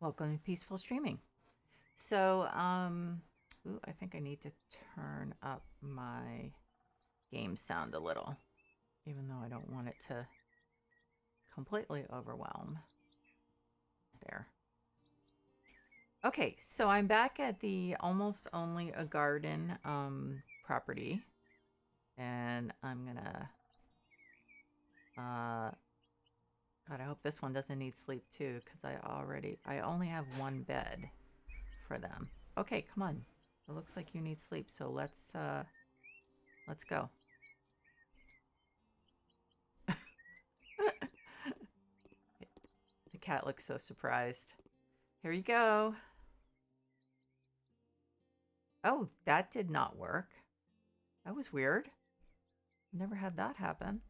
Welcome to Peaceful Streaming. So, I think I need to turn up my game sound a little, even though I don't want it to completely overwhelm. There. Okay, so I'm back at the Almost Only a Garden property, and I'm gonna, God, I hope this one doesn't need sleep too, because I only have one bed for them. Okay, come on. It looks like you need sleep, so let's go. The cat looks so surprised. Here you go. Oh, that did not work. That was weird. Never had that happen.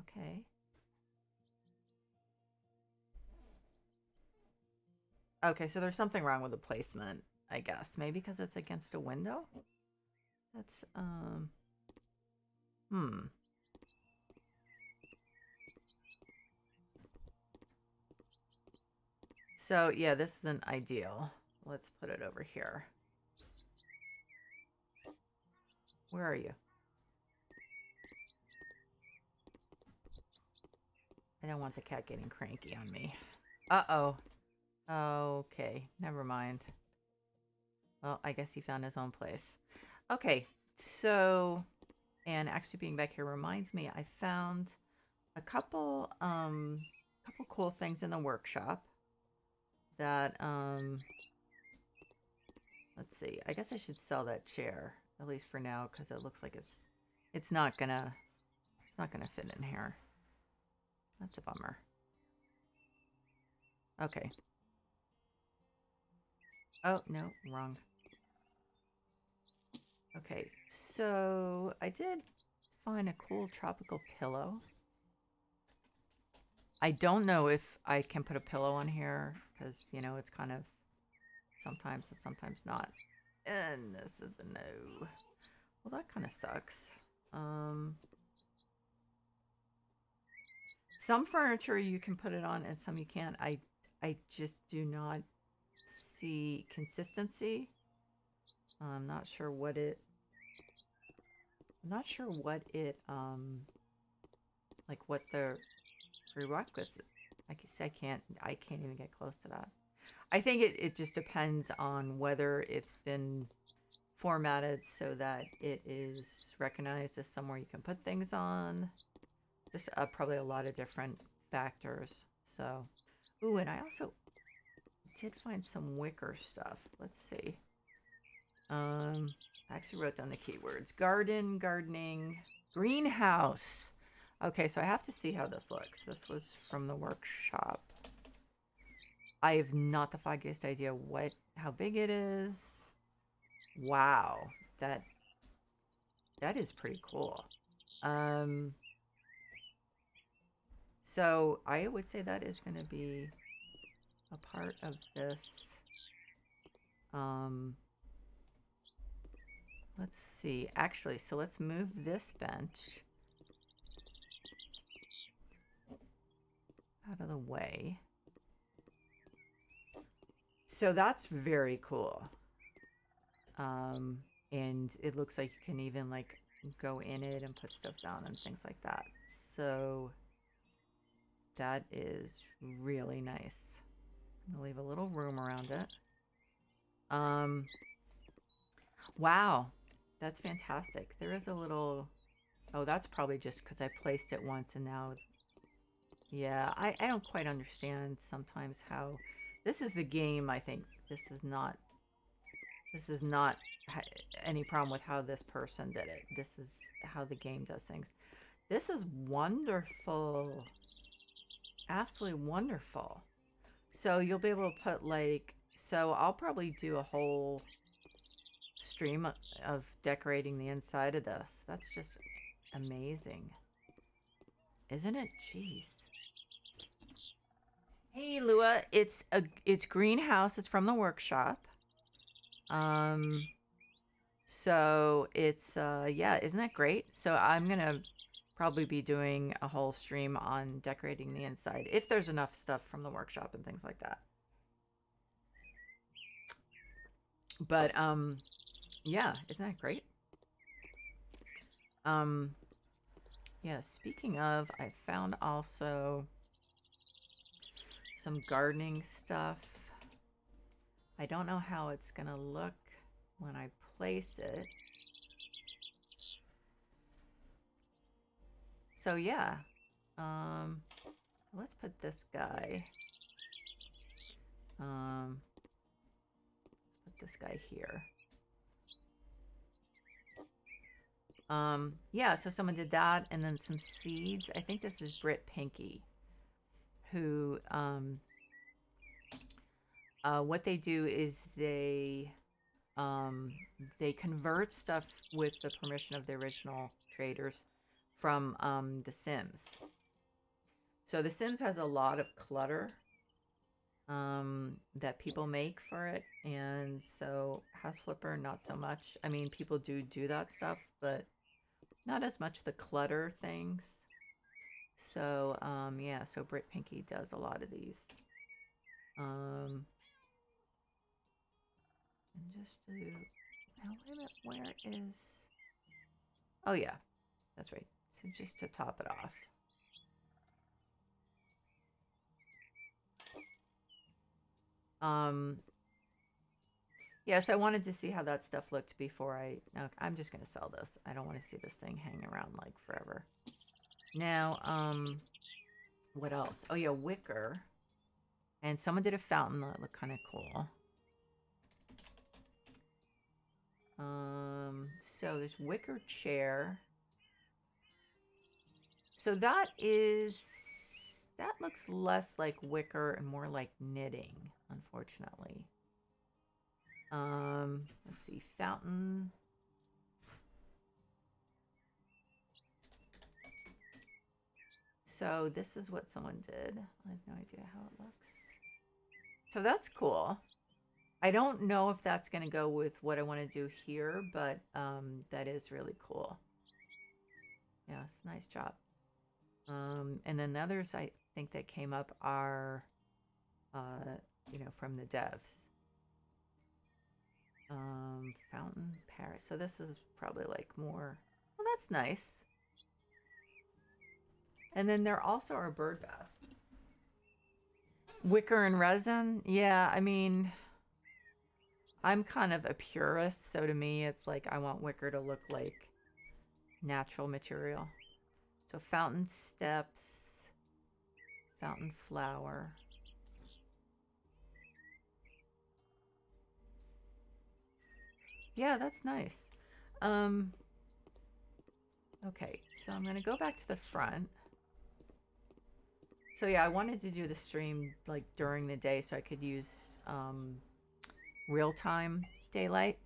Okay. Okay, so there's something wrong with the placement, I guess. Maybe because it's against a window? That's, hmm. So, yeah, this isn't ideal. Let's put it over here. Where are you? I don't want the cat getting cranky on me. Uh-oh. Okay, never mind. Well, I guess he found his own place. Okay, so, and actually being back here reminds me, I found a couple cool things in the workshop that, let's see, I guess I should sell that chair, at least for now, because it looks like it's not gonna fit in here. That's a bummer. Okay. Oh, no, wrong. Okay, so I did find a cool tropical pillow. I don't know if I can put a pillow on here because, you know, it's kind of sometimes and sometimes not. And this is a no. Well, that kind of sucks. Some furniture you can put it on and some you can't. I just do not see consistency. I'm not sure what it like what the prerequisite. I can't even get close to that. I think it just depends on whether it's been formatted so that it is recognized as somewhere you can put things on. Just probably a lot of different factors. So, ooh, and I also did find some wicker stuff. Let's see. I actually wrote down the keywords: garden, gardening, greenhouse. Okay, so I have to see how this looks. This was from the workshop. I have not the foggiest idea how big it is. Wow, that is pretty cool. So I would say that is going to be a part of this. Let's see. Actually, so let's move this bench out of the way. So that's very cool. And it looks like you can even like go in it and put stuff down and things like that. So that is really nice. I'm gonna leave a little room around it. Wow, that's fantastic. There is a little, oh, that's probably just because I placed it once and now, yeah, I don't quite understand sometimes how, this is the game, I think. This is not any problem with how this person did it. This is how the game does things. This is wonderful. Absolutely wonderful. So you'll be able to put like, so I'll probably do a whole stream of decorating the inside of this. That's just amazing. Isn't it? Jeez. Hey Lua, it's greenhouse. It's from the workshop. So it's yeah, isn't that great? So I'm gonna probably be doing a whole stream on decorating the inside if there's enough stuff from the workshop and things like that. But yeah, isn't that great? Yeah, speaking of, I found also some gardening stuff. I don't know how it's gonna look when I place it. So yeah, let's put this guy, let's put this guy here. Yeah, so someone did that, and then some seeds. I think this is Britt Pinky, who, what they do is they convert stuff with the permission of the original creators from The Sims. So The Sims has a lot of clutter that people make for it, and so House Flipper not so much. I mean, people do that stuff, but not as much the clutter things. So yeah, so Britt Pinky does a lot of these. And just to now, wait a minute, where is? Oh yeah, that's right. So just to top it off. Yes, I wanted to see how that stuff looked before I'm just gonna sell this. I don't want to see this thing hang around like forever. Now, what else? Oh yeah, wicker. And someone did a fountain that looked kind of cool. So there's wicker chair. So that looks less like wicker and more like knitting, unfortunately. Let's see, fountain. So this is what someone did. I have no idea how it looks. So that's cool. I don't know if that's going to go with what I want to do here, but that is really cool. Yes, nice job. And then the others I think that came up are, you know, from the devs. Fountain Paris. So this is probably like more, well, that's nice. And then there also are bird baths. Wicker and resin. Yeah, I mean, I'm kind of a purist, so to me, it's like I want wicker to look like natural material. So fountain steps, fountain flower. Yeah, that's nice. Okay, so I'm gonna go back to the front. So yeah, I wanted to do the stream like during the day so I could use real-time daylight.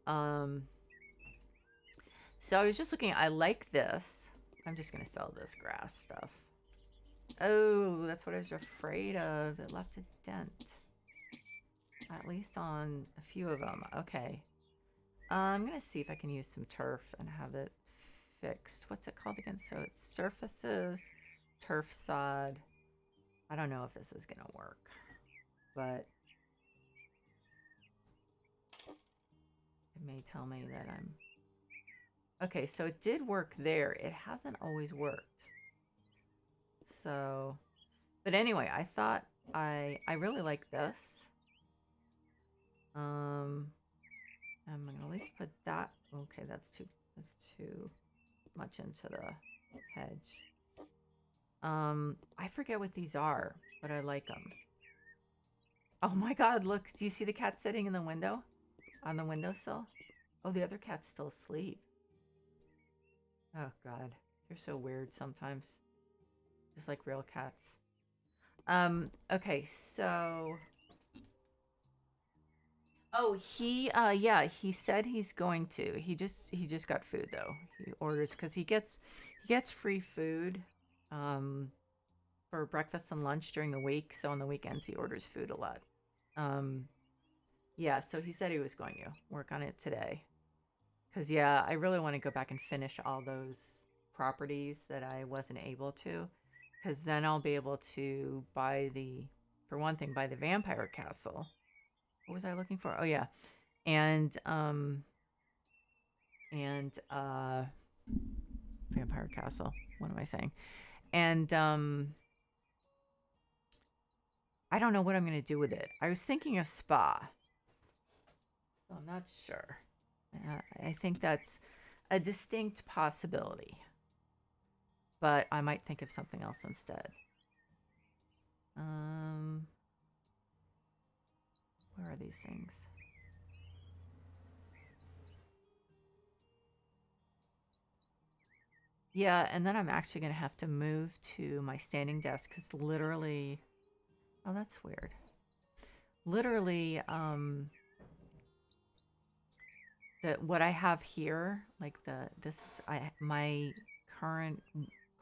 So I was just looking, I like this. I'm just gonna sell this grass stuff. Oh, that's what I was afraid of. It left a dent. At least on a few of them. Okay. I'm gonna see if I can use some turf and have it fixed. What's it called again? So it's surfaces, turf sod. I don't know if this is gonna work, but it may tell me that I'm... Okay, so it did work there. It hasn't always worked. So, but anyway, I thought I really like this. I'm gonna at least put that. Okay, that's too much into the hedge. I forget what these are, but I like them. Oh my God, look, do you see the cat sitting in the window? On the windowsill? Oh, the other cat's still asleep. Oh God, they're so weird sometimes. Just like real cats. Okay, so... Oh, yeah, he said he's going to. He just got food though. He orders because he gets free food for breakfast and lunch during the week. So on the weekends he orders food a lot. Yeah, so he said he was going to work on it today. Because yeah, I really want to go back and finish all those properties that I wasn't able to, because then I'll be able to buy for one thing, buy the Vampire Castle. What was I looking for? Oh yeah, and Vampire Castle. What am I saying? And I don't know what I'm gonna do with it. I was thinking a spa, so I'm not sure. I think that's a distinct possibility, but I might think of something else instead. Where are these things? Yeah, and then I'm actually going to have to move to my standing desk because literally, oh, that's weird. Literally, what I have here, like my current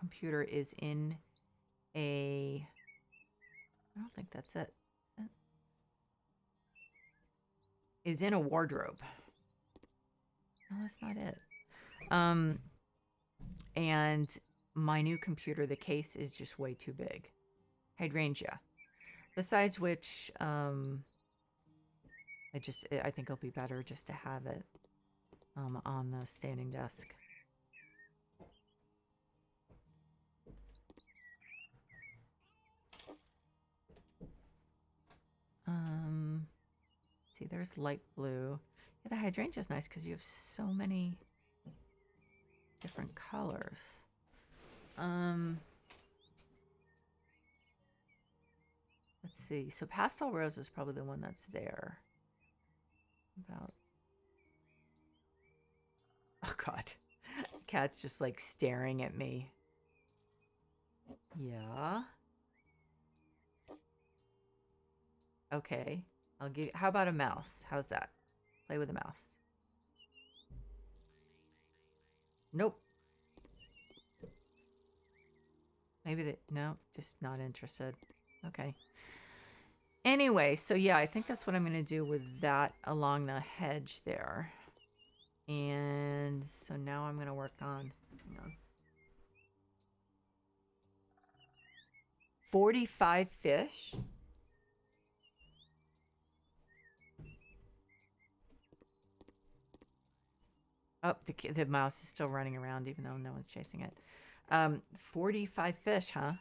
computer is in I don't think that's it. Is in a wardrobe. No, that's not it. And my new computer, the case is just way too big. Hydrangea. Besides which, I think it'll be better just to have it on the standing desk. See, there's light blue. Yeah, the hydrangea is nice because you have so many different colors. Let's see. So pastel rose is probably the one that's there. Oh God, cat's just like staring at me. Yeah. Okay. How about a mouse? How's that? Play with a mouse. Nope. Maybe no, just not interested. Okay. Anyway, so yeah, I think that's what I'm going to do with that along the hedge there. And so now I'm going to work on, 45 fish. Oh, the mouse is still running around even though no one's chasing it. 45 fish, huh?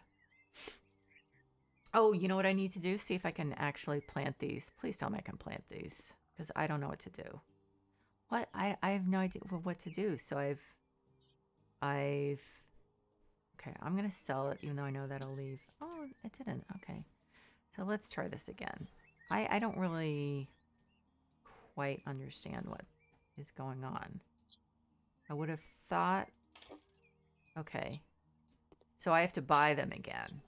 Oh, you know what I need to do? See if I can actually plant these. Please tell me I can plant these because I don't know what to do. What? I have no idea what to do. So okay, I'm going to sell it even though I know that'll leave. Oh, it didn't. Okay. So let's try this again. I don't really quite understand what is going on. I would have thought, okay, so I have to buy them again.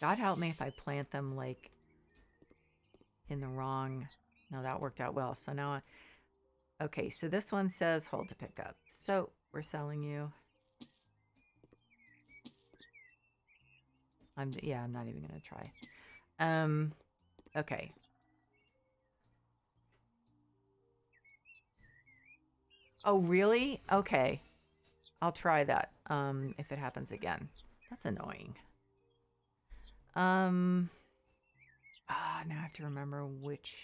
God help me if I plant them like in the wrong. No, that worked out well. So now, okay, so this one says hold to pick up. So we're selling you. I'm not even gonna try. Okay. Oh, really? Okay. I'll try that if it happens again. That's annoying. Now I have to remember which.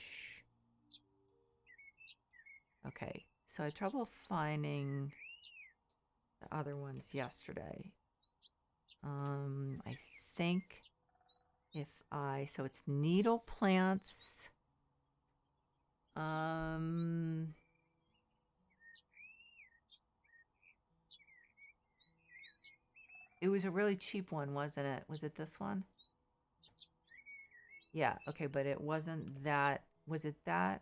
Okay, so I had trouble finding the other ones yesterday. I think so it's needle plants. It was a really cheap one, wasn't it? Was it this one? Yeah, okay, but it wasn't that. Was it that?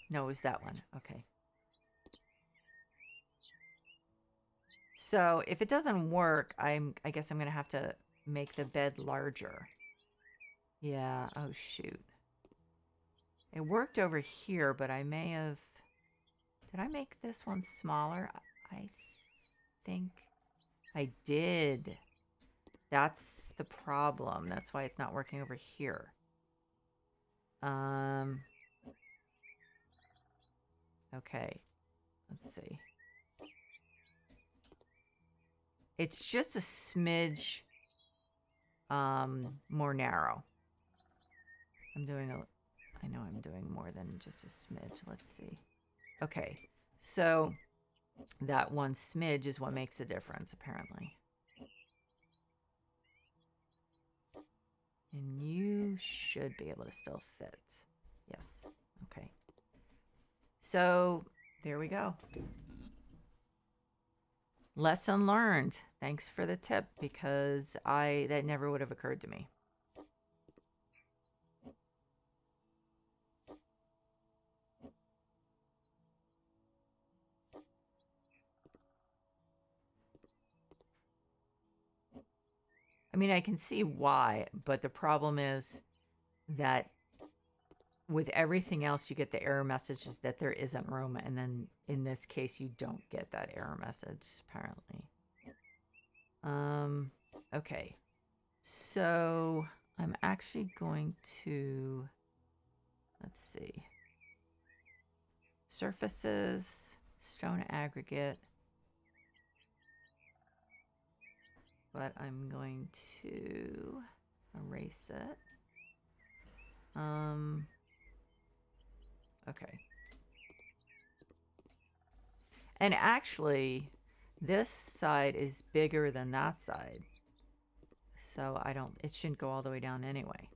No, it was that one. Okay. So if it doesn't work, I guess I'm going to have to make the bed larger. Yeah, oh shoot. It worked over here, but I may have... Did I make this one smaller? I think I did. That's the problem. That's why it's not working over here. Okay. Let's see. It's just a smidge more narrow. I know I'm doing more than just a smidge. Let's see. Okay. So that one smidge is what makes the difference, apparently. And you should be able to still fit. Yes. Okay. So there we go. Lesson learned. Thanks for the tip, because that never would have occurred to me. I mean, I can see why, but the problem is that with everything else, you get the error messages that there isn't room, and then in this case, you don't get that error message, apparently. Okay. So I'm actually going to, let's see, surfaces, stone aggregate, but I'm going to erase it. Okay. And actually, this side is bigger than that side. So it shouldn't go all the way down anyway.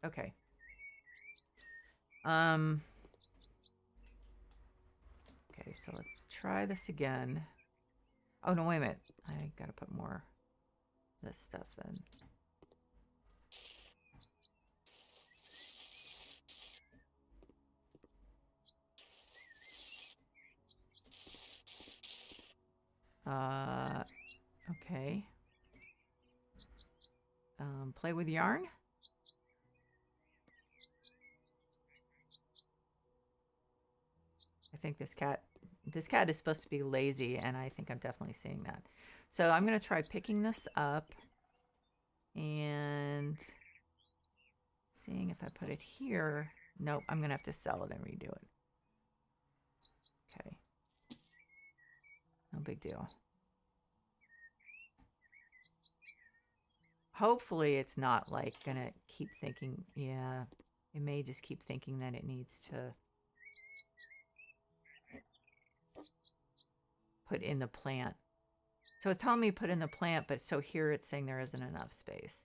Okay. Okay, so let's try this again. Oh, no, wait a minute. I gotta put more of this stuff then. Okay. Play with yarn. I think this cat is supposed to be lazy, and I think I'm definitely seeing that. So I'm going to try picking this up and seeing if I put it here. Nope, I'm going to have to sell it and redo it. Okay. No big deal. Hopefully it's not like going to keep thinking, yeah, it may just keep thinking that it needs to put in the plant. So it's telling me put in the plant, but so here it's saying there isn't enough space.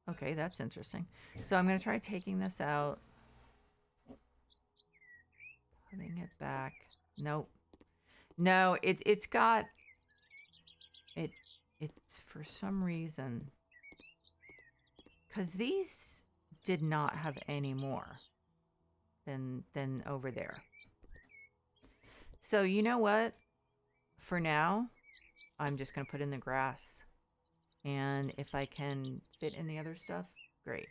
Okay, that's interesting. So I'm going to try taking this out. Putting it back. Nope. No, it's got... It's for some reason... Because these did not have any more than over there. So you know what? For now, I'm just going to put in the grass. And if I can fit in the other stuff, great.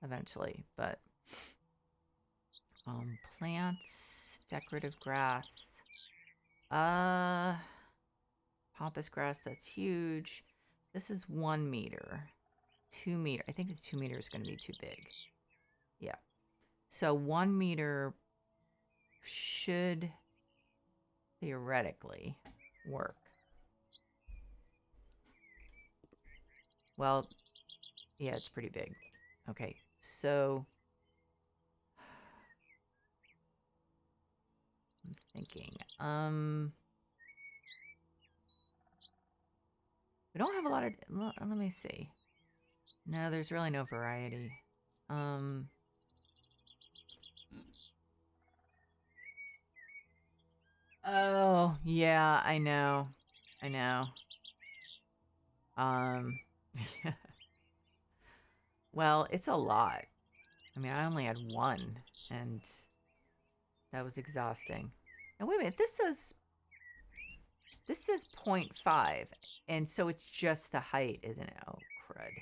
Eventually, but... plants, decorative grass. Pampas grass, that's huge. This is 1 meter. 2 meter. I think this 2 meter is going to be too big. Yeah. So 1 meter should theoretically work. Well, yeah, it's pretty big. Okay, so I'm thinking. We don't have a lot of. Let me see. No, there's really no variety. Oh, yeah, I know. I know. Well, it's a lot. I mean, I only had one, and that was exhausting. Now, wait a minute. This says 0.5, and so it's just the height, isn't it? Oh, crud.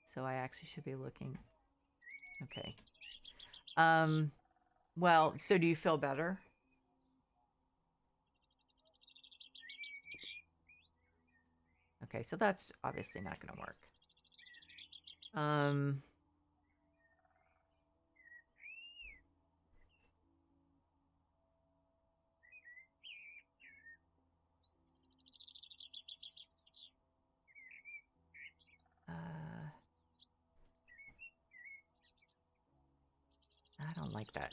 So I actually should be looking. Okay. Well, so do you feel better? Okay, so that's obviously not going to work. I don't like that.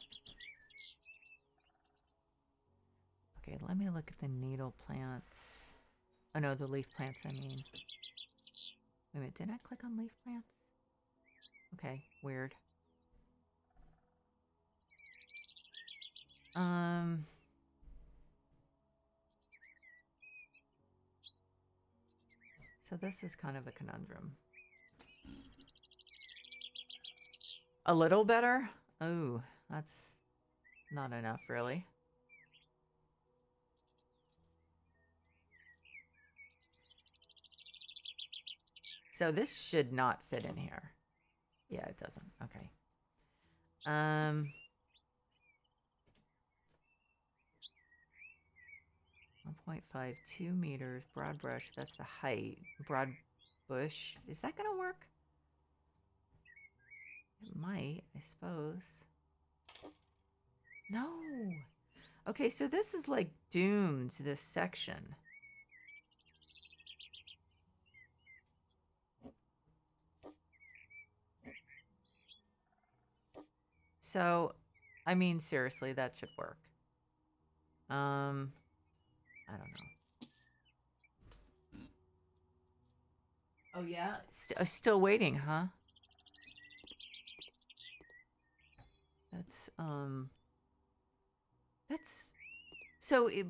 Okay, let me look at the needle plants. Oh no, the leaf plants, I mean. Wait a minute, did I click on leaf plants? Okay, weird. So this is kind of a conundrum. A little better? Oh, that's not enough, really. So this should not fit in here. Yeah, it doesn't. Okay. 1.52 meters, broad brush, that's the height. Broad bush, is that gonna work? It might, I suppose. No. Okay, so this is like doomed, this section. So, I mean, seriously, that should work. I don't know. Oh, yeah? Still waiting, huh? That's, so it,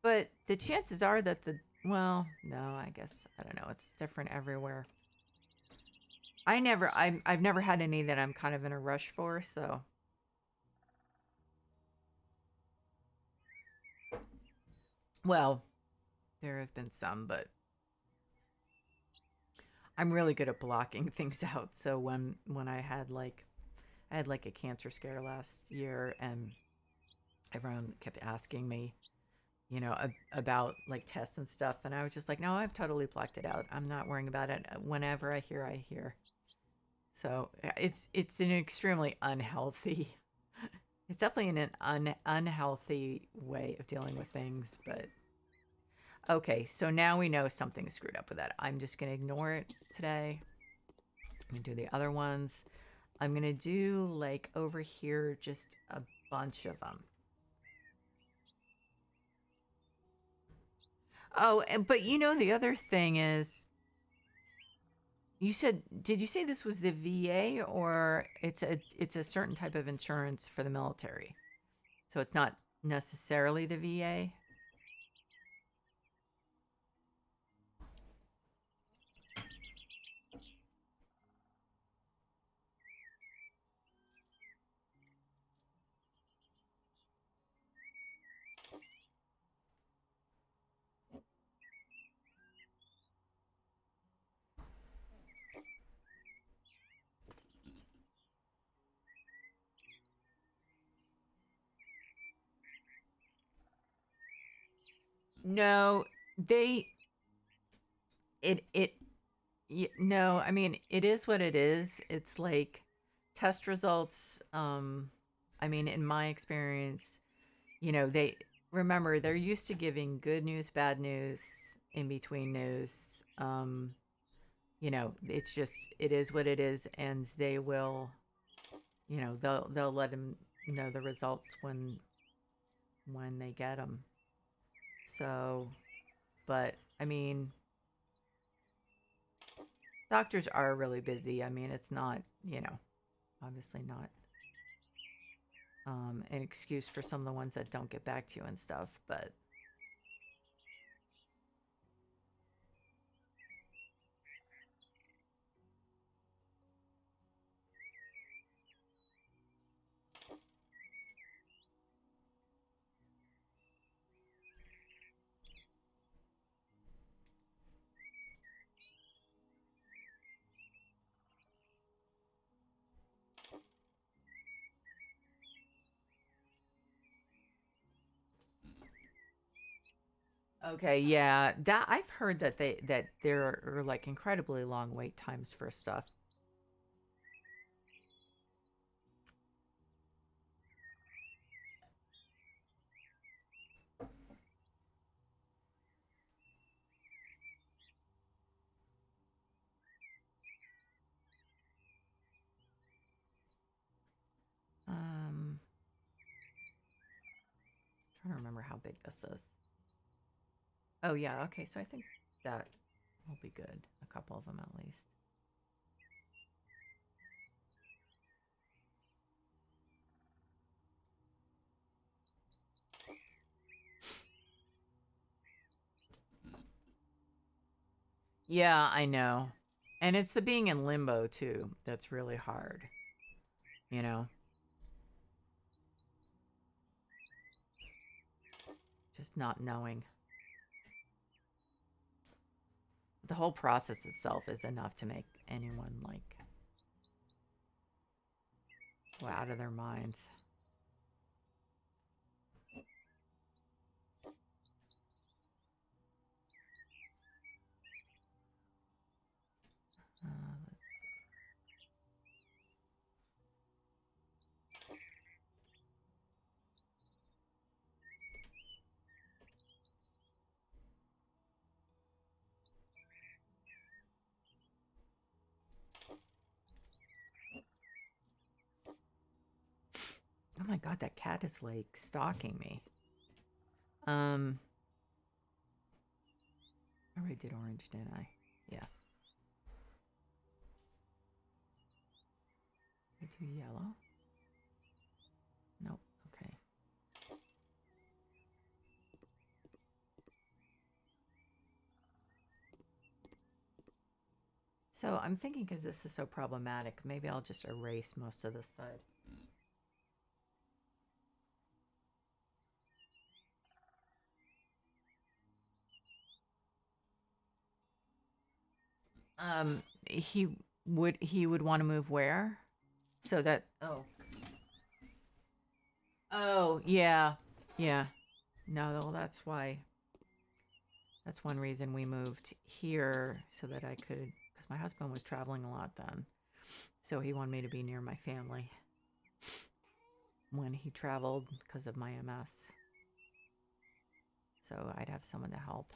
but the chances are that well, no, I guess, I don't know, it's different everywhere. I've never had any that I'm kind of in a rush for, so. Well, there have been some, but I'm really good at blocking things out. So when I had like a cancer scare last year, and everyone kept asking me, you know, about like tests and stuff, and I was just like, no, I've totally blocked it out. I'm not worrying about it. Whenever I hear, I hear. So it's an extremely unhealthy. It's definitely an unhealthy way of dealing with things, but okay. So now we know something's screwed up with that. I'm just gonna ignore it today. I'm gonna do the other ones. I'm gonna do like over here just a bunch of them. Oh, but you know the other thing is, you said, did you say this was the VA, or it's a certain type of insurance for the military? So it's not necessarily the VA? No, they it no, I mean, it is what it is. It's like test results. I mean, in my experience, you know, they're used to giving good news, bad news, in between news. You know, it is what it is, and they will, you know, they'll let them know the results when they get them. So, but I mean, doctors are really busy. I mean, it's not, obviously not an excuse for some of the ones that don't get back to you and stuff, but okay, yeah, that I've heard that there are like incredibly long wait times for stuff. Um, Trying to remember how big this is. Oh yeah, okay, so I think that will be good. A couple of them at least. Yeah, I know. And it's the being in limbo too that's really hard, you know? Just not knowing. The whole process itself is enough to make anyone like go out of their minds. Uh, oh my god, that cat is like stalking me. Um, I already did orange, didn't I? Yeah. I do yellow. Nope. Okay. So I'm thinking because this is so problematic, maybe I'll just erase most of this side. He would want to move where? So that oh yeah, yeah. No, well, that's one reason we moved here so that I could, because my husband was traveling a lot then, so he wanted me to be near my family when he traveled because of my MS. So I'd have someone to help.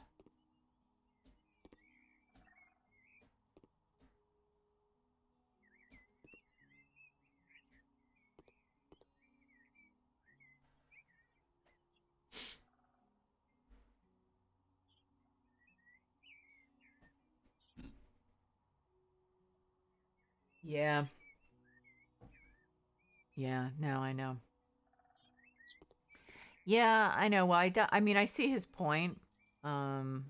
Yeah. Yeah, no, I know. Yeah, I know. Well, I mean, I see his point. Um,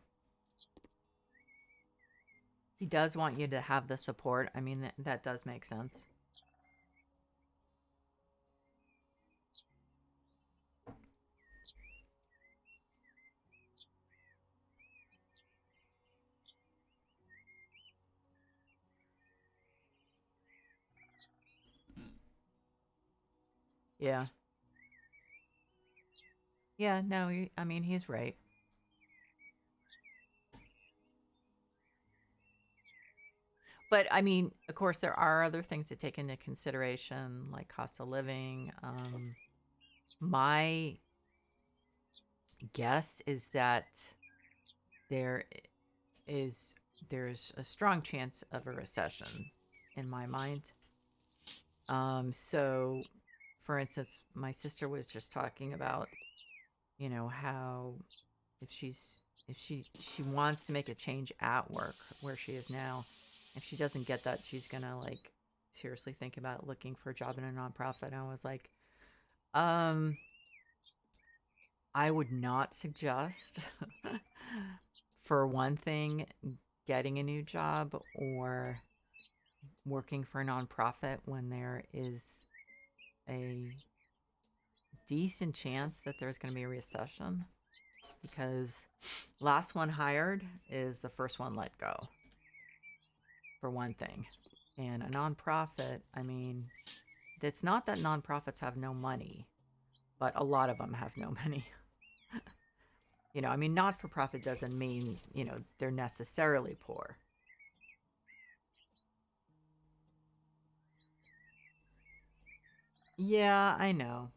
he does want you to have the support. I mean, that does make sense. Yeah. Yeah, no, I mean, he's right. But I mean, of course, there are other things to take into consideration, like cost of living. My guess is that there is there's a strong chance of a recession in my mind. So for instance, my sister was just talking about, how if she's if she wants to make a change at work where she is now, if she doesn't get that, she's gonna like seriously think about looking for a job in a nonprofit. And I was like, um, I would not suggest, for one thing, getting a new job or working for a nonprofit when there is a decent chance that there's going to be a recession, because last one hired is the first one let go, for one thing. And a nonprofit, I mean, it's not that nonprofits have no money, but a lot of them have no money. I mean, not for profit doesn't mean, they're necessarily poor. Yeah, I know.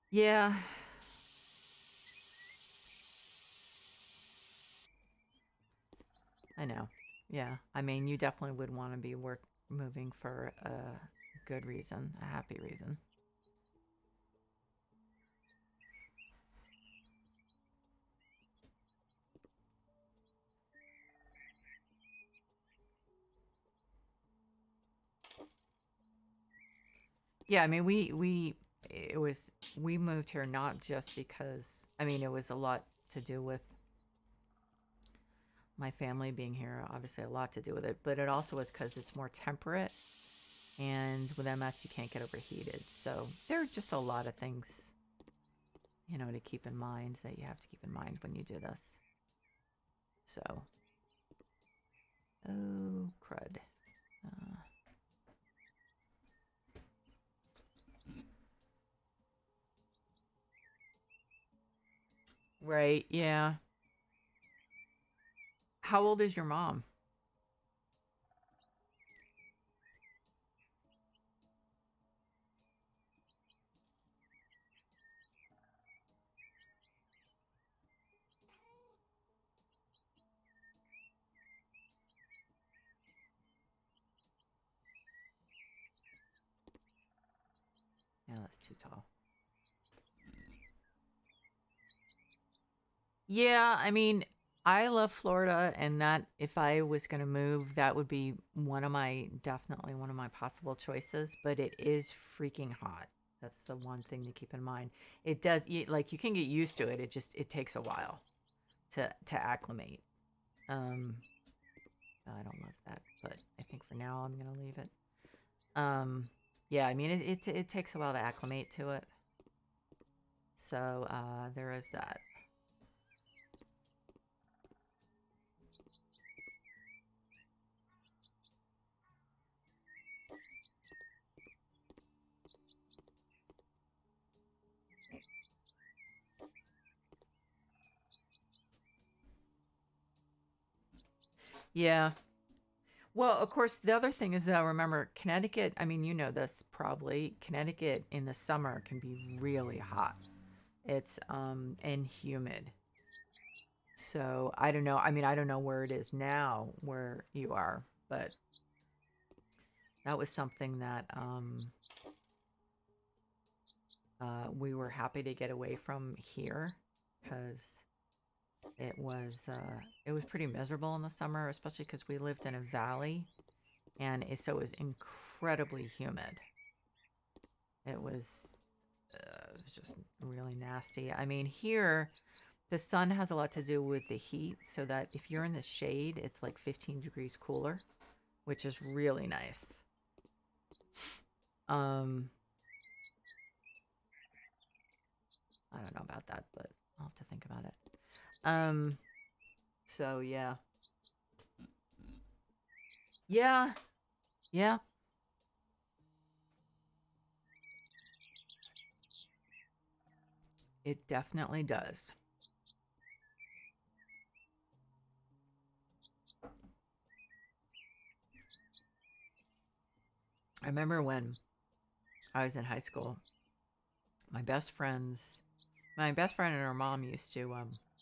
Yeah, I know. Yeah. I mean, you definitely would want to be moving for a good reason, a happy reason. Yeah, I mean, we moved here not just because, I mean, it was a lot to do with my family being here, obviously a lot to do with it, but it also was because it's more temperate, and with MS you can't get overheated. So there are just a lot of things, to keep in mind, that you have to keep in mind when you do this. So, oh crud. Uh, right, yeah. How old is your mom? Yeah, that's too tall. Yeah, I mean, I love Florida, and that if I was going to move, that would be definitely one of my possible choices, but it is freaking hot. That's the one thing to keep in mind. It does, like, you can get used to it. It takes a while to acclimate. Um, I don't love that, but I think for now I'm going to leave it. Um, yeah, I mean, it takes a while to acclimate to it. So, there is that. Yeah. Well, of course, the other thing is that, remember, Connecticut, I mean, you know this probably. Connecticut in the summer can be really hot. It's and humid. So, I don't know. I mean, I don't know where it is now where you are, but that was something that we were happy to get away from here, because it was pretty miserable in the summer, especially because we lived in a valley, and so it was incredibly humid. It was just really nasty. I mean, here the sun has a lot to do with the heat, so that if you're in the shade, it's like 15 degrees cooler, which is really nice. Um, I don't know about that, but I'll have to think about it. Um, so yeah, yeah, yeah, it definitely does. I remember when I was in high school, my best friends, my best friend and her mom used to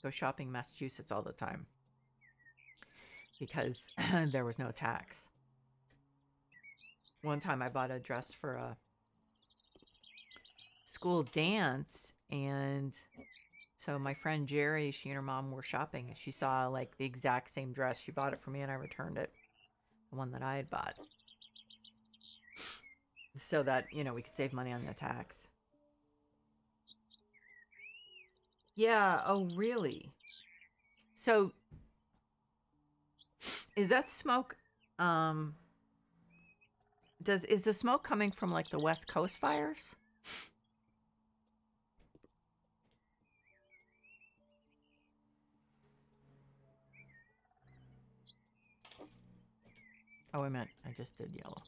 go shopping in Massachusetts all the time because there was no tax. one time I bought a dress for a school dance, and so my friend Jerry, she and her mom were shopping, and she saw like the exact same dress. She bought it for me, and I returned it, the one that I had bought, so that we could save money on the tax. Yeah. Oh, really? So is that smoke? Um, is the smoke coming from like the West Coast fires? Oh, I meant I just did yellow.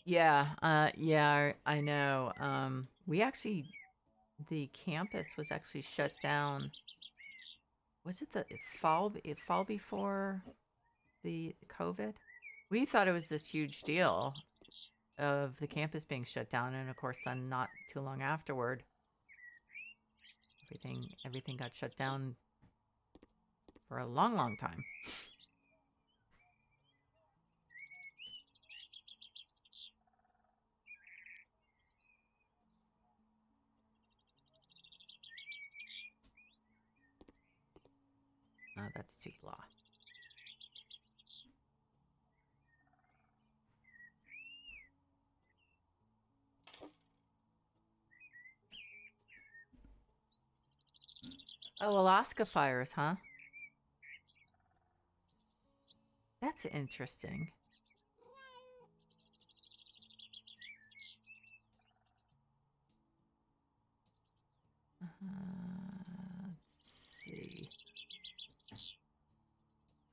Yeah, yeah, I know. We actually, the campus was actually shut down. Was it the fall before the COVID? We thought it was this huge deal of the campus being shut down, and of course, then not too long afterward, everything got shut down for a long, long time. That's too blah. Oh, Alaska fires, huh? That's interesting. Let's see.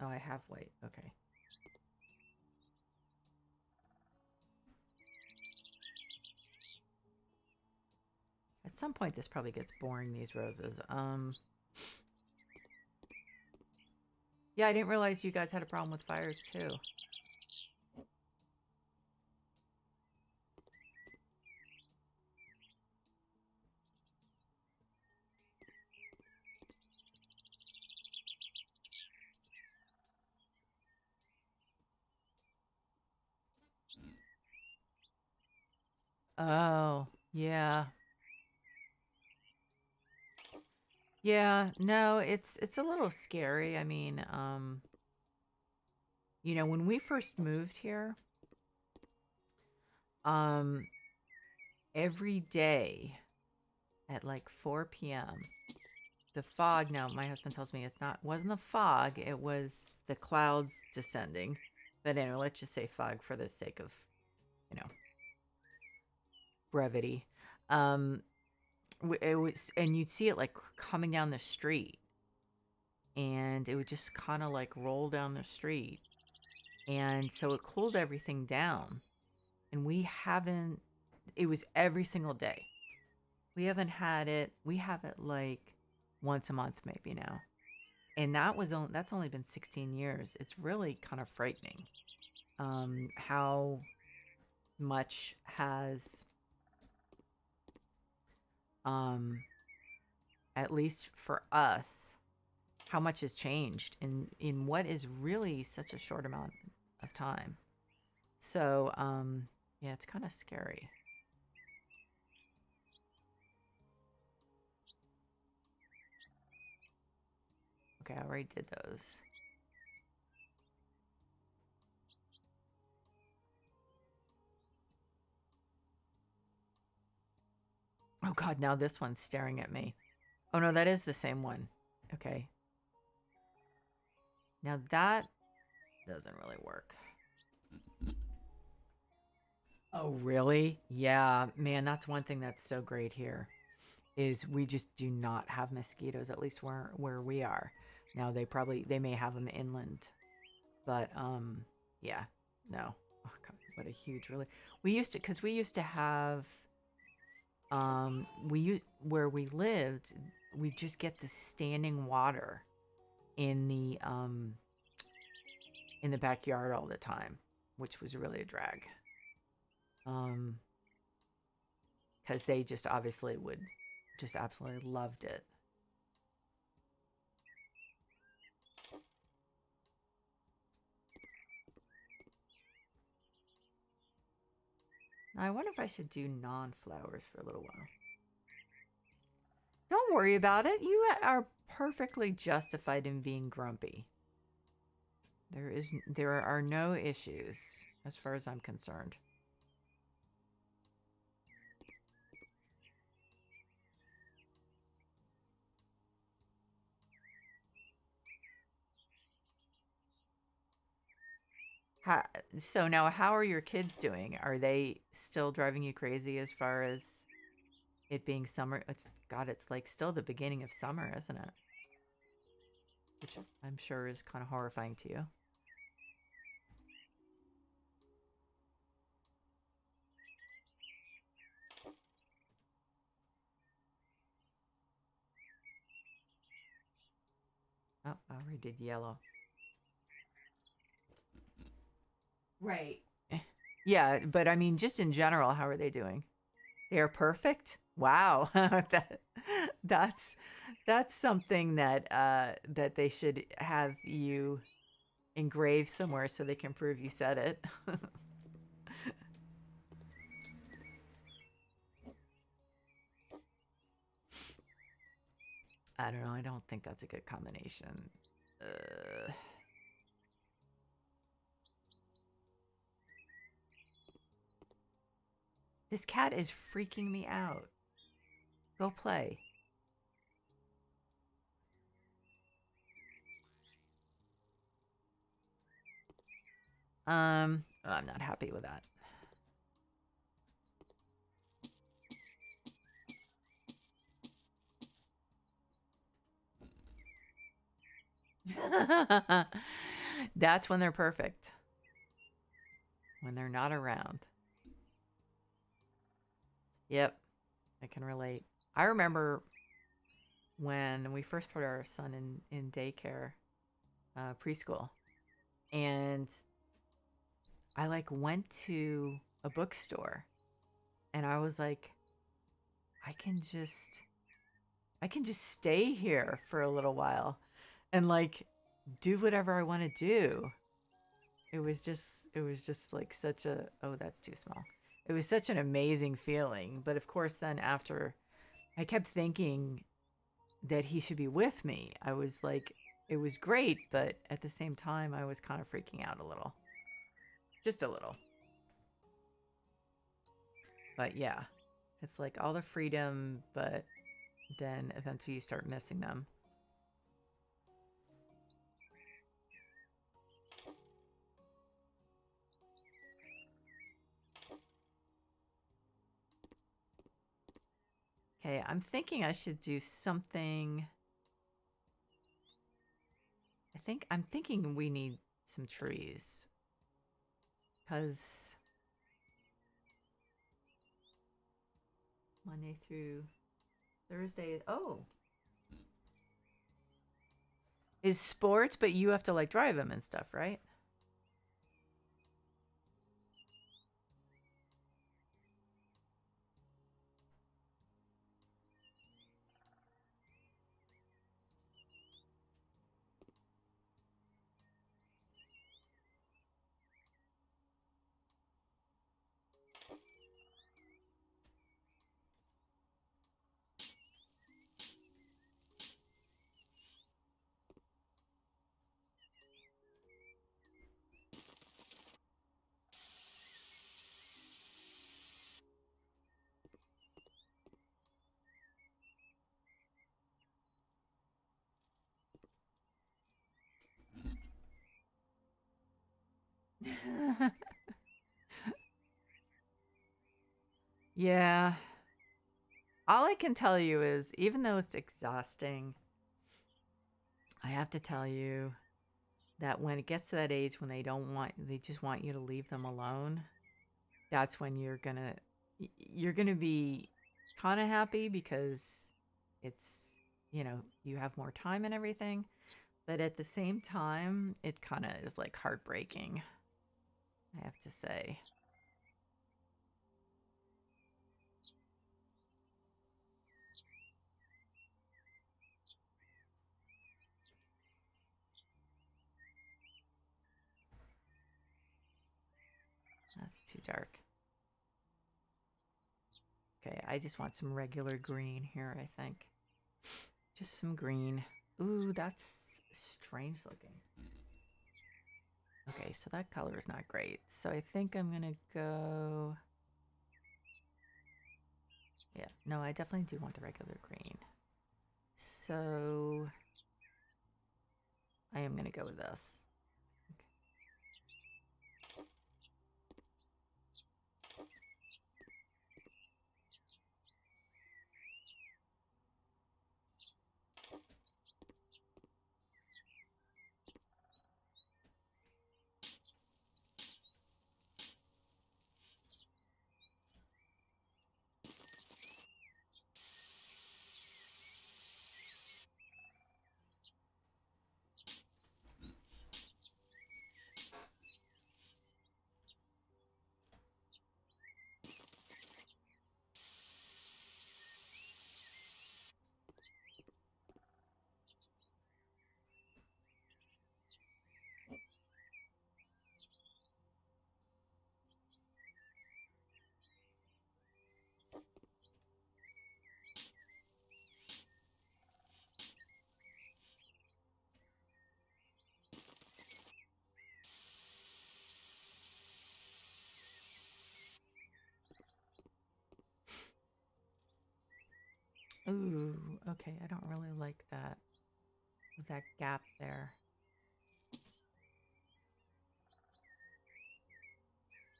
Oh, I have white. Okay. At some point, this probably gets boring, these roses. Yeah, I didn't realize you guys had a problem with fires, too. Oh, yeah. Yeah, no, it's a little scary. I mean, when we first moved here, um, every day at like 4 p.m., the fog, now my husband tells me wasn't the fog, it was the clouds descending. But anyway, let's just say fog for the sake of, you know, brevity. Um, it was, and you'd see it like coming down the street, and it would just kind of like roll down the street. And so it cooled everything down. And it was every single day. We haven't had it, we have it like once a month maybe now. And that's only been 16 years. It's really kind of frightening, how much has, um, at least for us, how much has changed in what is really such a short amount of time. So, yeah, it's kind of scary. Okay, I already did those. Oh God, now this one's staring at me. Oh no, that is the same one. Okay. Now that doesn't really work. Oh, really? Yeah, man, that's one thing that's so great here is we just do not have mosquitoes, at least where we are. Now they may have them inland, but yeah, no. Oh God, what a huge relief. We used to have, where we lived, we just get the standing water in the in the backyard all the time, which was really a drag. Because they just obviously would just absolutely loved it. Now, I wonder if I should do non-flowers for a little while. Don't worry about it. You are perfectly justified in being grumpy. There are no issues as far as I'm concerned. So now, how are your kids doing? Are they still driving you crazy as far as it being summer? It's like still the beginning of summer, isn't it? Which I'm sure is kind of horrifying to you. Oh, I already did yellow. Right. Yeah, but I mean, just in general, how are they doing? They're perfect. Wow, that's that's something that that they should have you engraved somewhere so they can prove you said it. I don't know. I don't think that's a good combination. This cat is freaking me out. Go play. I'm not happy with that. That's when they're perfect. When they're not around. Yep, I can relate. I remember when we first put our son in daycare, preschool, and I like went to a bookstore, and I was like, I can just stay here for a little while, and like do whatever I want to do. It was just like such a, oh, that's too small. It was such an amazing feeling. But of course, then after, I kept thinking that he should be with me. I was like, it was great, but at the same time, I was kind of freaking out a little. Just a little. But yeah, it's like all the freedom, but then eventually you start missing them. Okay, I'm thinking I should do something. I'm thinking we need some trees. Because Monday through Thursday, oh, is sports, but you have to like drive them and stuff, right? Yeah. All I can tell you is, even though it's exhausting, I have to tell you that when it gets to that age when they just want you to leave them alone, that's when you're gonna be kind of happy because it's, you have more time and everything. But at the same time, it kind of is like heartbreaking, I have to say. That's too dark. Okay, I just want some regular green here, I think. Just some green. Ooh, that's strange looking. Okay, so that color is not great. So I think I'm gonna go... Yeah, no, I definitely do want the regular green. So I am gonna go with this. Ooh, okay, I don't really like that. With that gap there.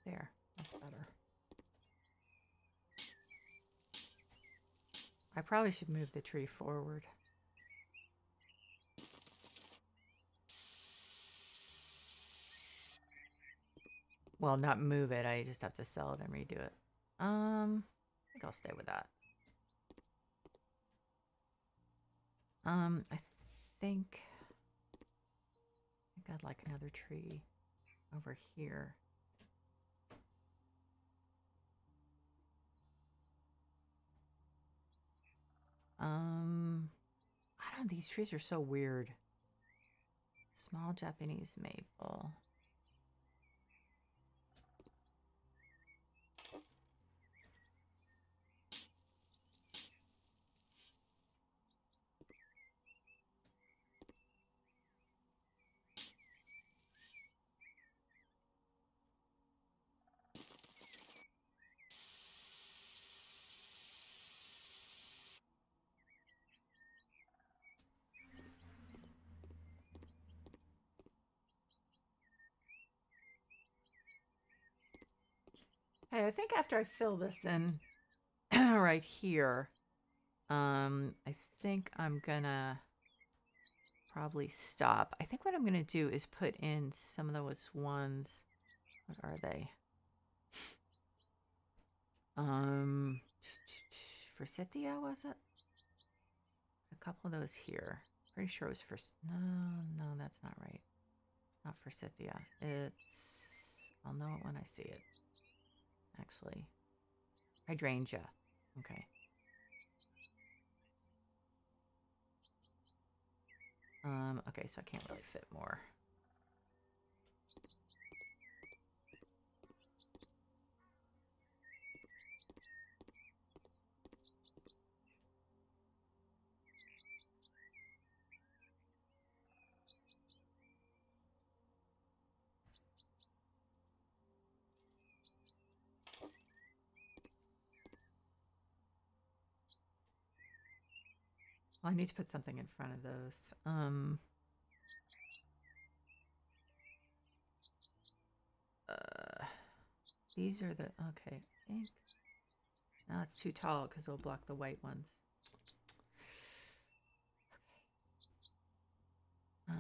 There, that's better. I probably should move the tree forward. Well, not move it, I just have to sell it and redo it. I think I'll stay with that. I think I'd like another tree over here. I don't know, these trees are so weird. Small Japanese maple. Hey, I think after I fill this in right here, I think I'm gonna probably stop. I think what I'm gonna do is put in some of those ones. What are they? Forsythia, was it? A couple of those here. Pretty sure it was for... No, that's not right. It's not Forsythia. It's... I'll know it when I see it. Actually. Hydrangea. Okay. Okay, so I can't really fit more. Well, I need to put something in front of those. These are the... Okay, I think... No, it's too tall because it'll block the white ones. Okay.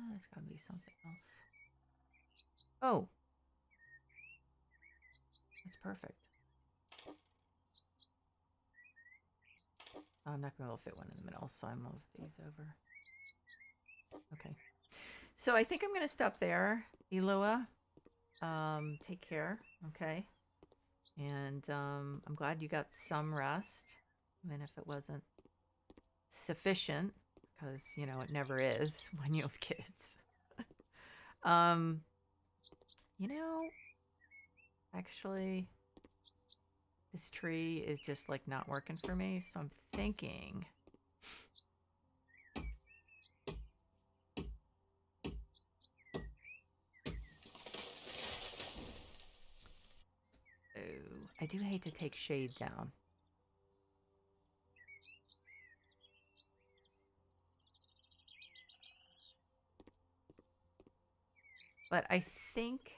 There's gotta be something else. Oh, perfect. I'm not going to be able to fit one in the middle, so I move these over. Okay. So I think I'm going to stop there, Elua. Take care, okay? And I'm glad you got some rest, even if it wasn't sufficient, because, you know, it never is when you have kids. You know, actually, this tree is just like not working for me, so I'm thinking... Oh, I do hate to take shade down. But I think...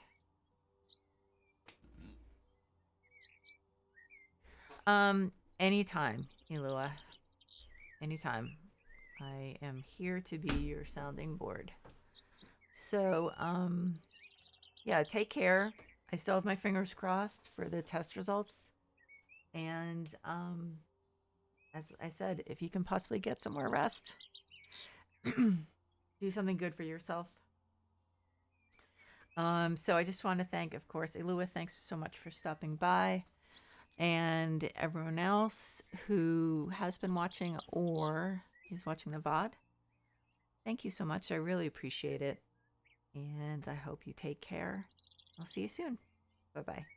anytime, Elua. Anytime. I am here to be your sounding board. So, yeah, take care. I still have my fingers crossed for the test results. And, as I said, if you can possibly get some more rest, do something good for yourself. So I just want to thank, of course, Elua, thanks so much for stopping by. And everyone else who has been watching or is watching the VOD, thank you so much. I really appreciate it. And I hope you take care. I'll see you soon. Bye-bye.